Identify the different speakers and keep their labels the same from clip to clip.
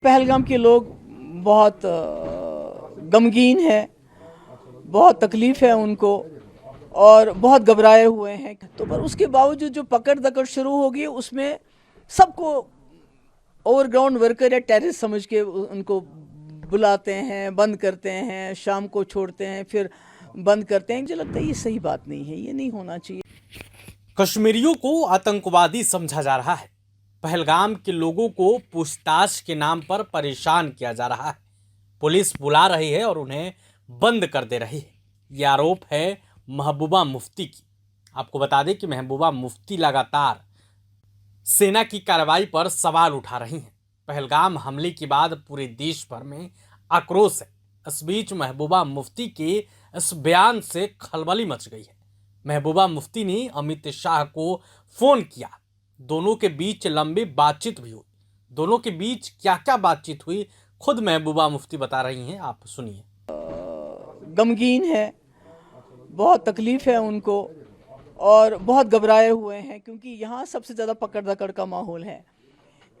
Speaker 1: पहलगाम के लोग बहुत गमगीन हैं, बहुत तकलीफ़ है उनको और बहुत घबराए हुए हैं। तो पर उसके बावजूद जो पकड़ दकड़ शुरू होगी उसमें सबको ओवरग्राउंड वर्कर या टेररिस्ट समझ के उनको बुलाते हैं, बंद करते हैं, शाम को छोड़ते हैं, फिर बंद करते हैं। मुझे लगता है ये सही बात नहीं है, ये नहीं होना चाहिए।
Speaker 2: कश्मीरियों को आतंकवादी समझा जा रहा है। पहलगाम के लोगों को पूछताछ के नाम पर परेशान किया जा रहा है। पुलिस बुला रही है और उन्हें बंद कर दे रही है। ये आरोप है महबूबा मुफ्ती की। आपको बता दें कि महबूबा मुफ्ती लगातार सेना की कार्रवाई पर सवाल उठा रही हैं। पहलगाम हमले के बाद पूरे देश भर में आक्रोश है। इस बीच महबूबा मुफ्ती के इस बयान से खलबली मच गई है। महबूबा मुफ्ती ने अमित शाह को फोन किया। दोनों के बीच लंबी बातचीत भी हुई। दोनों के बीच क्या क्या बातचीत हुई खुद महबूबा मुफ्ती बता रही हैं, आप सुनिए।
Speaker 1: गमगीन है, बहुत तकलीफ़ है उनको और बहुत घबराए हुए हैं क्योंकि यहाँ सबसे ज़्यादा पकड़ दकड़ का माहौल है।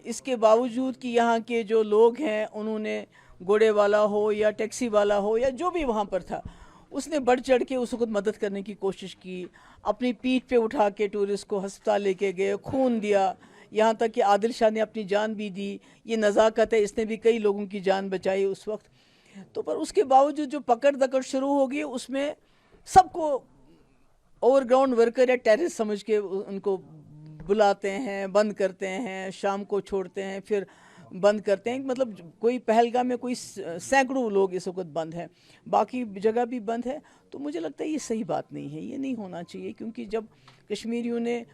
Speaker 1: इसके बावजूद कि यहाँ के जो लोग हैं उन्होंने घोड़े वाला हो या टैक्सी वाला हो या जो भी वहाँ पर था, उसने बढ़ चढ़ के उसको मदद करने की कोशिश की। अपनी पीठ पे उठा के टूरिस्ट को अस्पताल लेके गए, खून दिया, यहाँ तक कि आदिल शाह ने अपनी जान भी दी। ये नज़ाकत है, इसने भी कई लोगों की जान बचाई उस वक्त। तो पर उसके बावजूद जो पकड़ दकड़ शुरू होगी उसमें सबको ओवरग्राउंड वर्कर या टेररिस्ट समझ के उनको बुलाते हैं, बंद करते हैं, शाम को छोड़ते हैं, फिर बंद करते हैं। मतलब कोई पहलगाम में कोई सैकड़ों लोग इस वक्त बंद हैं, बाकी जगह भी बंद है। तो मुझे लगता है ये सही बात नहीं है, ये नहीं होना चाहिए क्योंकि जब कश्मीरियों ने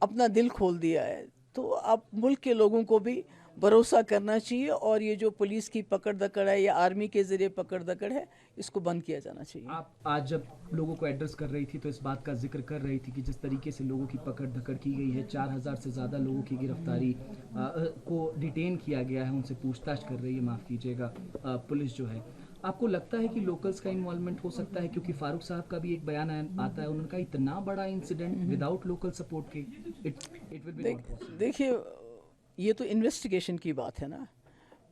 Speaker 1: अपना दिल खोल दिया है तो अब मुल्क के लोगों को भी भरोसा करना चाहिए और ये जो पुलिस की पकड़ दकड़ है या आर्मी के ज़रिए पकड़ दकड़ है, इसको बंद किया जाना चाहिए।
Speaker 3: आप आज जब लोगों को एड्रेस कर रही थी तो इस बात का जिक्र कर रही थी कि जिस तरीके से लोगों की पकड़ धकड़ की गई है, 4000 से ज़्यादा लोगों की गिरफ्तारी को डिटेन किया गया है, उनसे पूछताछ कर रही है, माफ़ कीजिएगा, पुलिस जो है। आपको लगता है कि लोकल्स का इन्वॉल्वमेंट हो सकता है? क्योंकि फारूक साहब का भी एक बयान आता है, उनका इतना बड़ा इंसिडेंट विदाउट लोकल सपोर्ट के it will be not possible.
Speaker 1: देखिए, ये तो इन्वेस्टिगेशन की बात है ना।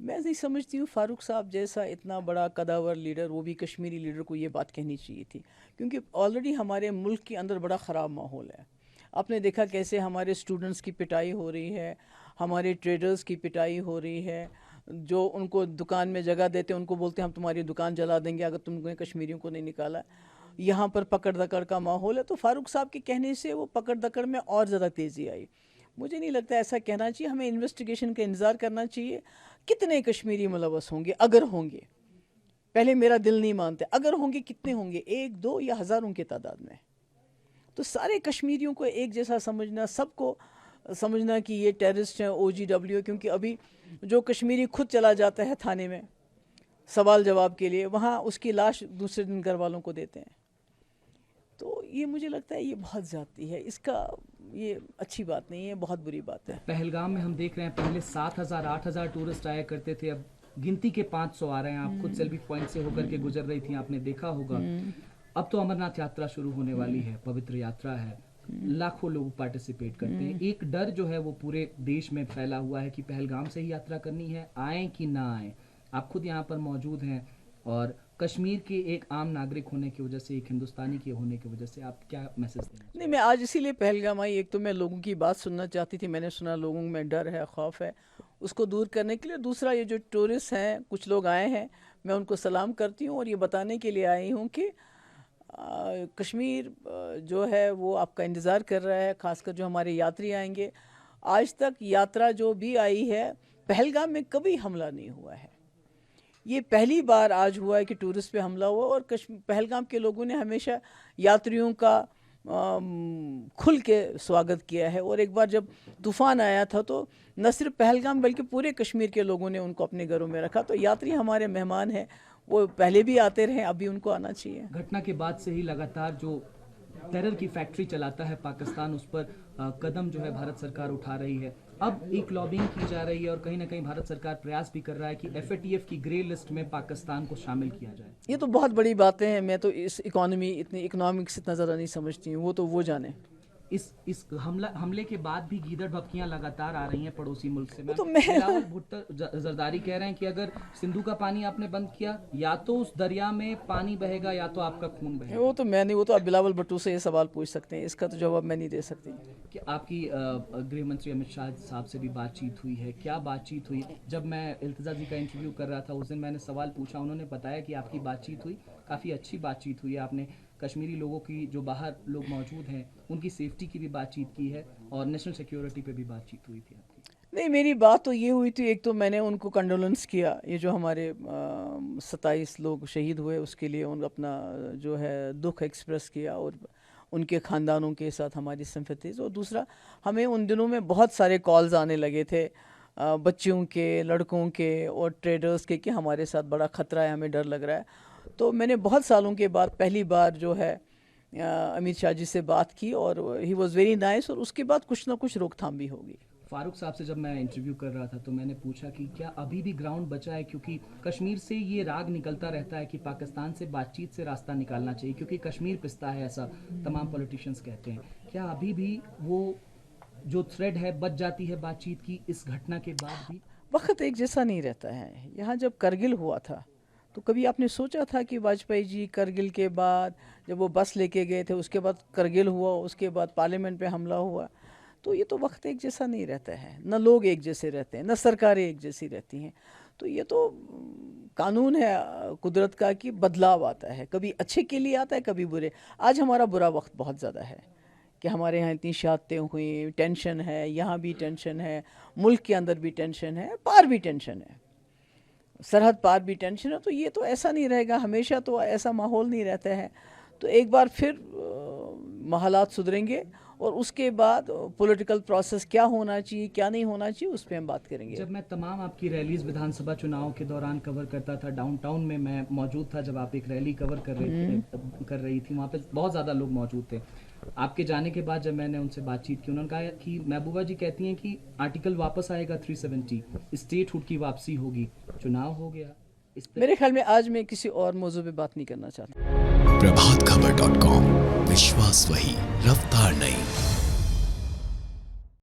Speaker 1: मैं नहीं समझती हूँ फारूक साहब जैसा इतना बड़ा कदावर लीडर, वो भी कश्मीरी लीडर, को ये बात कहनी चाहिए थी क्योंकि ऑलरेडी हमारे मुल्क के अंदर बड़ा ख़राब माहौल है। आपने देखा कैसे हमारे स्टूडेंट्स की पिटाई हो रही है, हमारे ट्रेडर्स की पिटाई हो रही है। जो उनको दुकान में जगह देते हैं उनको बोलते हैं हम तुम्हारी दुकान जला देंगे अगर तुमने कश्मीरियों को नहीं निकाला। यहाँ पर पकड़ दकड़ का माहौल है। तो फारूक साहब के कहने से वो पकड़ दकड़ में और ज़्यादा तेज़ी आई। मुझे नहीं लगता ऐसा कहना चाहिए, हमें इन्वेस्टिगेशन का इंतज़ार करना चाहिए। कितने कश्मीरी मुलवस होंगे, अगर होंगे, पहले मेरा दिल नहीं मानते, अगर होंगे कितने होंगे, 1 2 या हज़ारों की तादाद में। तो सारे कश्मीरियों को एक जैसा समझना, सबको समझना कि ये टेररिस्ट हैं, OGW। क्योंकि अभी जो कश्मीरी खुद चला जाता है थाने में सवाल जवाब के लिए, वहाँ उसकी लाश दूसरे दिन घर वालों को देते हैं। तो ये मुझे लगता है ये बहुत ज़्यादती है, इसका ये अच्छी बात नहीं है, बहुत बुरी बात है।
Speaker 3: पहलगाम में हम देख रहे हैं पहले 7000 8000 टूरिस्ट आया करते थे, अब गिनती के 500 आ रहे हैं। आप खुद सेल्फी पॉइंट से होकर के गुजर रही थी, आपने देखा होगा। अब तो अमरनाथ यात्रा शुरू होने वाली है, पवित्र यात्रा है, लाखों लोग पार्टिसिपेट करते हैं। एक डर जो है वो पूरे देश में फैला हुआ है कि पहलगाम से ही यात्रा करनी है, आए कि ना आए। आप खुद यहाँ पर मौजूद हैं और कश्मीर के एक आम नागरिक होने की वजह से, एक हिंदुस्तानी के होने की वजह से आप क्या मैसेज देना?
Speaker 1: नहीं, मैं आज इसीलिए पहलगाम आई। एक तो मैं लोगों की बात सुनना चाहती थी, मैंने सुना लोगों में डर है, खौफ है, उसको दूर करने के लिए। दूसरा, ये जो टूरिस्ट हैं, कुछ लोग आए हैं, मैं उनको सलाम करती हूँ और ये बताने के लिए आई हूँ कि कश्मीर जो है वो आपका इंतज़ार कर रहा है, ख़ासकर जो हमारे यात्री आएंगे। आज तक यात्रा जो भी आई है, पहलगाम में कभी हमला नहीं हुआ है। ये पहली बार आज हुआ है कि टूरिस्ट पे हमला हुआ। और पहलगाम के लोगों ने हमेशा यात्रियों का खुल के स्वागत किया है। और एक बार जब तूफ़ान आया था तो न सिर्फ पहलगाम बल्कि पूरे कश्मीर के लोगों ने उनको अपने घरों में रखा। तो यात्री हमारे मेहमान हैं, वो पहले भी आते रहे, अभी उनको आना चाहिए।
Speaker 3: घटना के बाद से ही लगातार जो टेरर की फैक्ट्री चलाता है पाकिस्तान, उस पर कदम जो है भारत सरकार उठा रही है। अब एक लॉबिंग की जा रही है और कहीं ना कहीं भारत सरकार प्रयास भी कर रहा है कि FATF की ग्रे लिस्ट में पाकिस्तान को शामिल किया जाए।
Speaker 1: ये तो बहुत बड़ी बातें हैं। मैं तो इस इकोनॉमिक्स इतना ज़्यादा नहीं समझती हूँ, वो तो वो जाने।
Speaker 3: इस हमले के बाद भी गीदड़ भपकियां लगातार आ रही हैं पड़ोसी मुल्क से।
Speaker 1: तो मैं
Speaker 3: बिलावल भुट्टो जरदारी कह रहे हैं कि अगर सिंधु का पानी आपने बंद किया, या तो उस दरिया में पानी बहेगा या तो आपका खून बहेगा।
Speaker 1: वो तो मैं नहीं, वो तो आप बिलावल भुट्टो से ये सवाल पूछ सकते हैं, इसका तो जवाब मैं नहीं दे सकती।
Speaker 3: कि आपकी गृह मंत्री अमित शाह साहब से भी बातचीत हुई है, क्या बातचीत हुई? जब मैं इल्तिजा जी का इंटरव्यू कर रहा था उस दिन मैंने सवाल पूछा, उन्होंने बताया कि आपकी बातचीत हुई, काफ़ी अच्छी बातचीत हुई है। आपने कश्मीरी लोगों की, जो बाहर लोग मौजूद हैं, उनकी सेफ्टी की भी बातचीत की है और नेशनल सिक्योरिटी पे भी बातचीत हुई थी आपकी।
Speaker 1: नहीं, मेरी बात तो ये हुई थी, एक तो मैंने उनको कंडोलेंस किया, ये जो हमारे 27 लोग शहीद हुए उसके लिए उन अपना जो है दुख एक्सप्रेस किया, और उनके ख़ानदानों के साथ हमारी सिंपैथीज़। और दूसरा, हमें उन दिनों में बहुत सारे कॉल्स आने लगे थे बच्चियों के, लड़कों के और ट्रेडर्स के कि हमारे साथ बड़ा ख़तरा है, हमें डर लग रहा है। तो मैंने बहुत सालों के बाद पहली बार जो है अमित शाह जी से बात की, और ही वॉज़ वेरी नाइस, और उसके बाद कुछ ना कुछ रोकथाम भी होगी।
Speaker 3: फारूक साहब से जब मैं इंटरव्यू कर रहा था तो मैंने पूछा कि क्या अभी भी ग्राउंड बचा है, क्योंकि कश्मीर से ये राग निकलता रहता है कि पाकिस्तान से बातचीत से रास्ता निकालना चाहिए क्योंकि कश्मीर पिसता है, ऐसा तमाम पॉलिटिशियंस कहते हैं। क्या अभी भी वो जो थ्रेड है बच जाती है बातचीत की इस घटना के बाद भी?
Speaker 1: वक्त एक जैसा नहीं रहता है। यहाँ जब करगिल हुआ था तो कभी आपने सोचा था कि वाजपेयी जी करगिल के बाद जब वो बस लेके गए थे, उसके बाद करगिल हुआ, उसके बाद पार्लियामेंट पे हमला हुआ, तो ये तो वक्त एक जैसा नहीं रहता है, न लोग एक जैसे रहते हैं, न सरकारें एक जैसी रहती हैं। तो ये तो कानून है कुदरत का कि बदलाव आता है, कभी अच्छे के लिए आता है, कभी बुरे। आज हमारा बुरा वक्त बहुत ज़्यादा है कि हमारे यहाँ इतनी शहादतें हुई, टेंशन है, यहाँ भी टेंशन है, मुल्क के अंदर भी टेंशन है, पार भी टेंशन है, सरहद पार भी टेंशन है। तो ये तो ऐसा नहीं रहेगा हमेशा, तो ऐसा माहौल नहीं रहता है। तो एक बार फिर हालात सुधरेंगे और उसके बाद पॉलिटिकल प्रोसेस क्या होना चाहिए, क्या नहीं होना चाहिए, उस पर हम बात करेंगे।
Speaker 3: जब मैं तमाम आपकी रैलीज विधानसभा चुनाव के दौरान कवर करता था, डाउनटाउन में मैं मौजूद था जब आप एक रैली कवर कर रही थी, वहाँ पे बहुत ज़्यादा लोग मौजूद थे। आपके जाने के बाद जब मैंने उनसे बातचीत की, उन्होंने कहा कि महबूबा जी कहती हैं कि आर्टिकल वापस आएगा 370, स्टेटहुड की वापसी होगी, चुनाव हो गया।
Speaker 1: मेरे ख्याल में आज मैं किसी और मौजू पे बात नहीं करना चाहता।
Speaker 4: प्रभातखबर.com, विश्वास वही, रफ्तार नहीं।